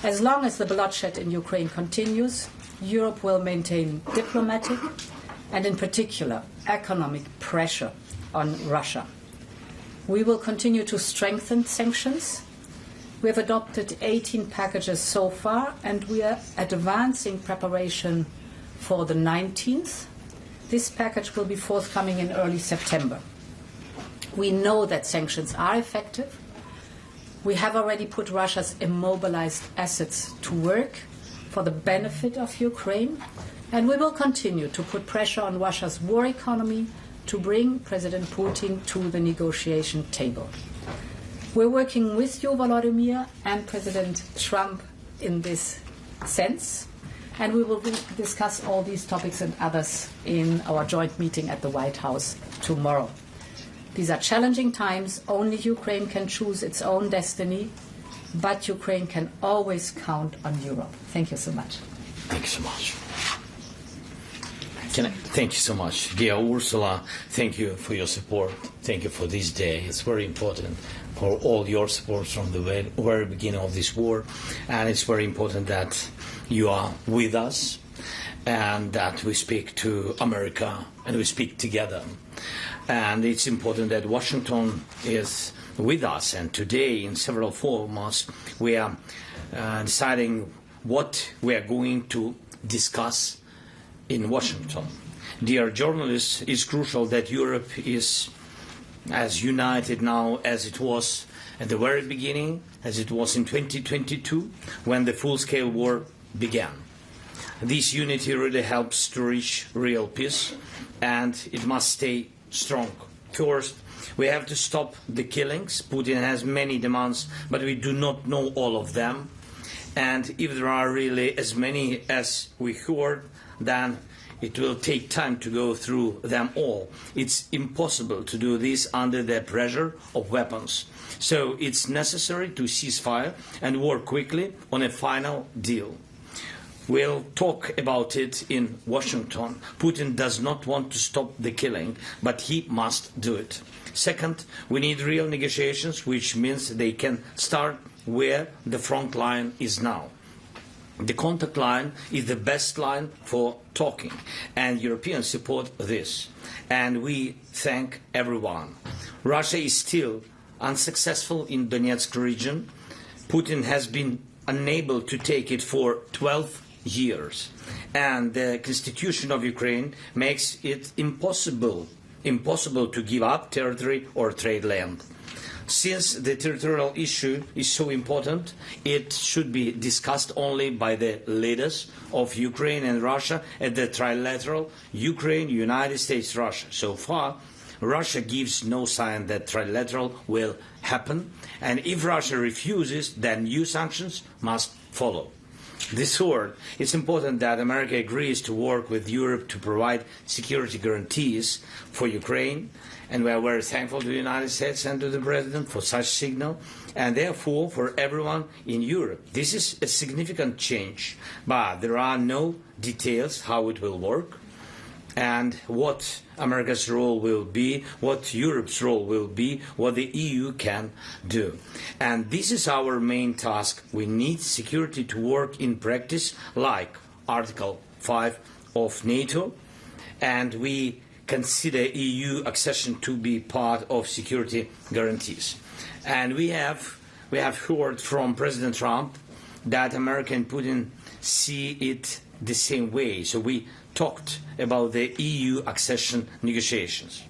As long as the bloodshed in Ukraine continues, Europe will maintain diplomatic and, in particular, economic pressure on Russia. We will continue to strengthen sanctions. We have adopted 18 packages so far, and we are advancing preparation for the 19th. This package will be forthcoming in early September. We know that sanctions are effective. We have already put Russia's immobilized assets to work for the benefit of Ukraine, and we will continue to put pressure on Russia's war economy to bring President Putin to the negotiation table. We're working with you, Volodymyr, and President Trump in this sense, and we will discuss all these topics and others in our joint meeting at the White House tomorrow. These are challenging times. Only Ukraine can choose its own destiny, but Ukraine can always count on Europe. Thank you so much. Thank you so much. Thank you so much. Dear Ursula, thank you for your support. Thank you for this day. It's very important for all your support from the very beginning of this war. And it's very important that you are with us and that we speak to America and we speak together. And it's important that Washington is with us. And today, in several forums, we are deciding what we are going to discuss in Washington. Dear journalists, it's crucial that Europe is as united now as it was at the very beginning, as it was in 2022, when the full-scale war began. This unity really helps to reach real peace, and it must stay strong. First, we have to stop the killings. Putin has many demands, but we do not know all of them. And if there are really as many as we heard, then it will take time to go through them all. It's impossible to do this under the pressure of weapons. So it's necessary to cease fire and work quickly on a final deal. We'll talk about it in Washington. Putin does not want to stop the killing, but he must do it. Second, we need real negotiations, which means they can start where the front line is now. The contact line is the best line for talking, and Europeans support this. And we thank everyone. Russia is still unsuccessful in Donetsk region. Putin has been unable to take it for 12 years. And the constitution of Ukraine makes it impossible to give up territory or trade land. Since the territorial issue is so important, it should be discussed only by the leaders of Ukraine and Russia at the trilateral Ukraine, United States, Russia. So far, Russia gives no sign that trilateral will happen, and if Russia refuses, then new sanctions must follow. Third, it's important that America agrees to work with Europe to provide security guarantees for Ukraine, and we are very thankful to the United States and to the President for such signal, and therefore for everyone in Europe. This is a significant change, but there are no details how it will work and what America's role will be, what Europe's role will be, what the EU can do. And this is our main task. We need security to work in practice, like Article 5 of NATO, and we consider EU accession to be part of security guarantees. And we have heard from President Trump that America and Putin see it the same way. So we talked about the EU accession negotiations.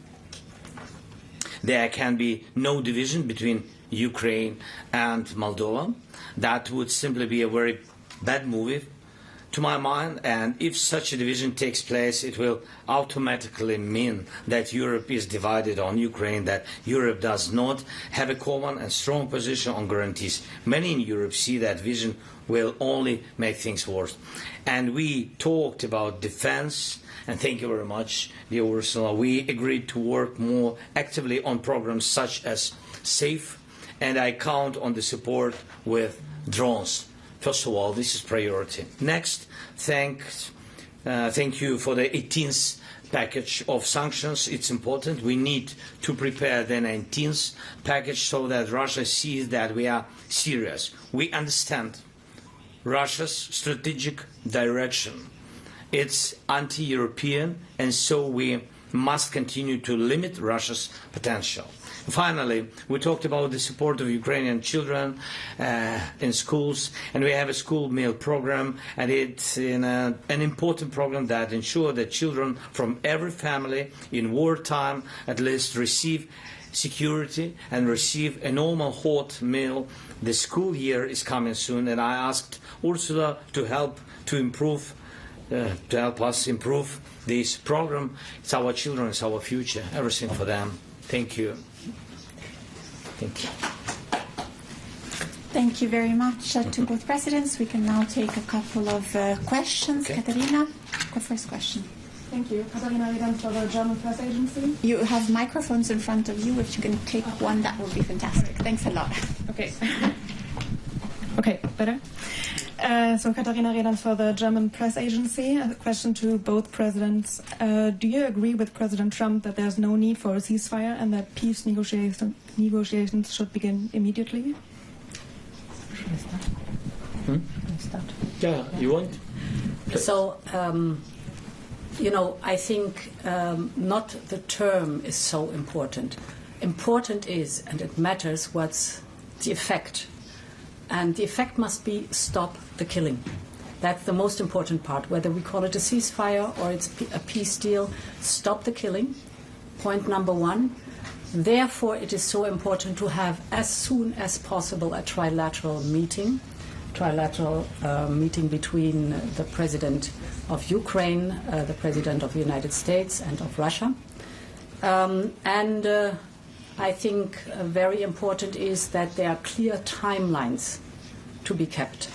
There can be no division between Ukraine and Moldova. That would simply be a very bad move to my mind, and if such a division takes place, it will automatically mean that Europe is divided on Ukraine, that Europe does not have a common and strong position on guarantees. Many in Europe see that vision will only make things worse. And we talked about defense, and thank you very much, dear Ursula. We agreed to work more actively on programs such as SAFE, and I count on the support with drones. First of all, this is priority. Next, thank you for the 18th package of sanctions. It's important. We need to prepare the 19th package so that Russia sees that we are serious. We understand Russia's strategic direction. It's anti-European, and so we must continue to limit Russia's potential. Finally, we talked about the support of Ukrainian children in schools, and we have a school meal program, and it's an important program that ensures that children from every family in wartime at least receive security and receive a normal hot meal. The school year is coming soon, and I asked Ursula to help us improve this program. It's our children, it's our future, everything for them. Thank you. Thank you. Thank you very much to both presidents. We can now take a couple of questions. Okay. Katarina, the first question. Thank you. Katarina Leyen for the German Press Agency. You have microphones in front of you. If you can take one, that would be fantastic. Thanks a lot. Okay. Okay, better? So Katarina Leyen for the German Press Agency. A question to both presidents. Do you agree with President Trump that there's no need for a ceasefire and that peace negotiations should begin immediately? Yeah, you want? So, I think not the term is so important. Important is, and it matters, what's the effect. And the effect must be stop the killing. That's the most important part. Whether we call it a ceasefire or it's a peace deal, stop the killing. Point number one. Therefore, it is so important to have as soon as possible a trilateral meeting between the President of Ukraine, the President of the United States, and of Russia. I think very important is that there are clear timelines to be kept.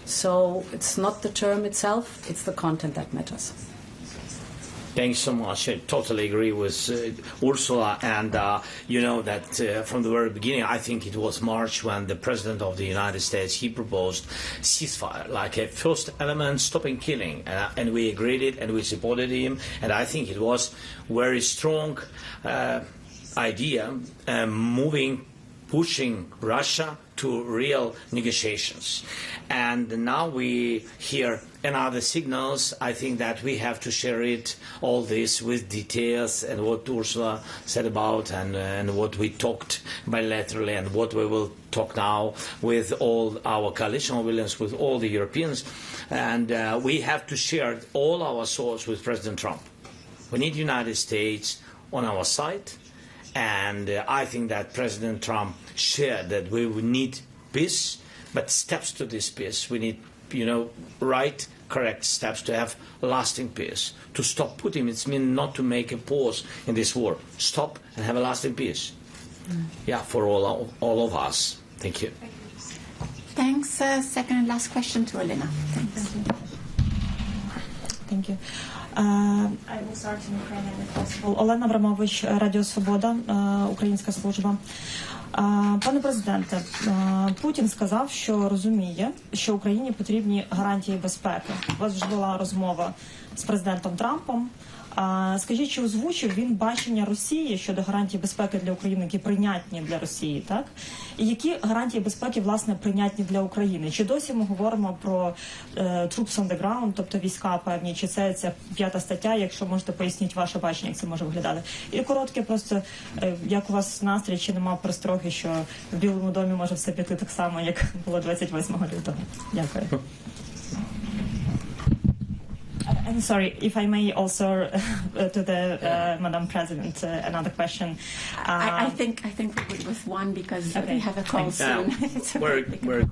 So it's not the term itself, it's the content that matters. Thanks so much. I totally agree with Ursula, and you know that from the very beginning, I think it was March when the President of the United States, he proposed ceasefire, like a first element, stopping killing, and we agreed it and we supported him, and I think it was very strong idea, pushing Russia to real negotiations. And now we hear another signals. I think that we have to share all this with details and what Ursula said about and what we talked bilaterally and what we will talk now with all our coalition villains, with all the Europeans. And we have to share all our thoughts with President Trump. We need the United States on our side. And I think that President Trump shared that we would need peace, but steps to this peace. We need, right, correct steps to have lasting peace. To stop Putin, it means not to make a pause in this war. Stop and have a lasting peace. Yeah, for all of us. Thank you. Thanks. Second and last question to Elena. Thanks. Thank you. I will start in Ukrainian if possible. Олена Абрамович, Радіо Свобода, українська служба. Пане президенте, Путін сказав, що розуміє, що Україні потрібні гарантії безпеки. У вас вже була розмова з президентом Трампом. Скажіть, чи озвучив він бачення Росії щодо гарантій безпеки для України, які прийнятні для Росії, так? І які гарантії безпеки, власне, прийнятні для України? Чи досі ми говоримо про troops on the ground, тобто війська певні, чи це ця 5 стаття, якщо можете пояснити ваше бачення, як це може виглядати? І коротке просто, як у вас настрій, чи нема перестроги, що в Білому домі може все піти так само, як було 28 лютого? Дякую. I'm sorry, if I may also to the Madam President, another question. I think we're with one because we have a call soon. Very quickly.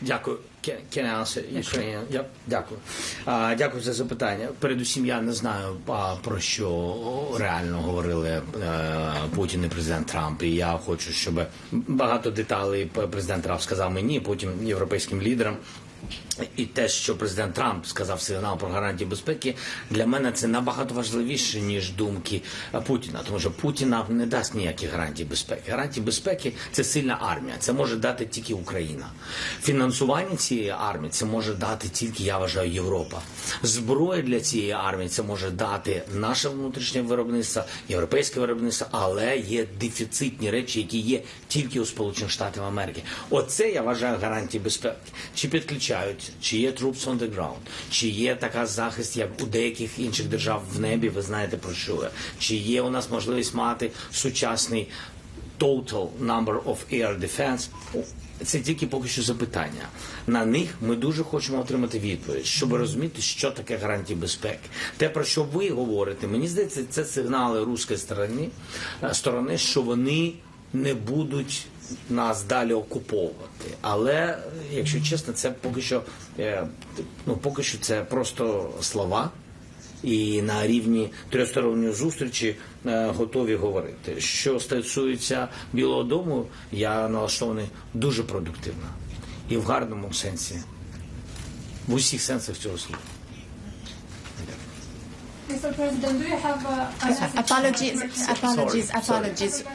Дякую. Can I answer Ukrainian? Yep. Дякую. Дякую за запитання. Передусім, я не знаю, про що реально говорили Путін і президент Трамп. І я хочу, щоб багато деталей президент Трамп сказав мені, потім європейським лідерам. І те, що президент Трамп сказав сигнал про гарантії безпеки, для мене це набагато важливіше, ніж думки Путіна. Тому що Путін нам не дасть ніяких гарантій безпеки. Гарантії безпеки – це сильна армія. Це може дати тільки Україна. Фінансування цієї армії – це може дати тільки, я вважаю, Європа. Зброя для цієї армії – це може дати наше внутрішнє виробництво, європейське виробництво, але є дефіцитні речі, які є тільки у Сполучених Штатів Америки. Оце, я вважаю, гарантії безпеки. Чи підключають, чи є troops on the ground, чи є така захист, як у деяких інших держав в небі, ви знаєте про що я. Чи є у нас можливість мати сучасний total number of air defense. Це тільки поки що запитання. На них ми дуже хочемо отримати відповідь, щоб розуміти, що таке гарантії безпеки. Те, про що ви говорите, мені здається, це сигнали руської сторони, що вони не будуть нас далі окуповувати. Але, якщо чесно, це поки що це просто слова. І на рівні тристоронньої зустрічі готові говорити. Що стосується Білого дому, я налаштований дуже продуктивно. І в гарному сенсі. В усіх сенсах цього слова. Mr. President, do you have Apologies.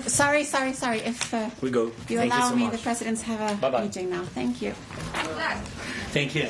Sorry. If We go. you Thank allow you so me, much. the presidents have a Bye-bye. meeting now. Thank you. Thank you.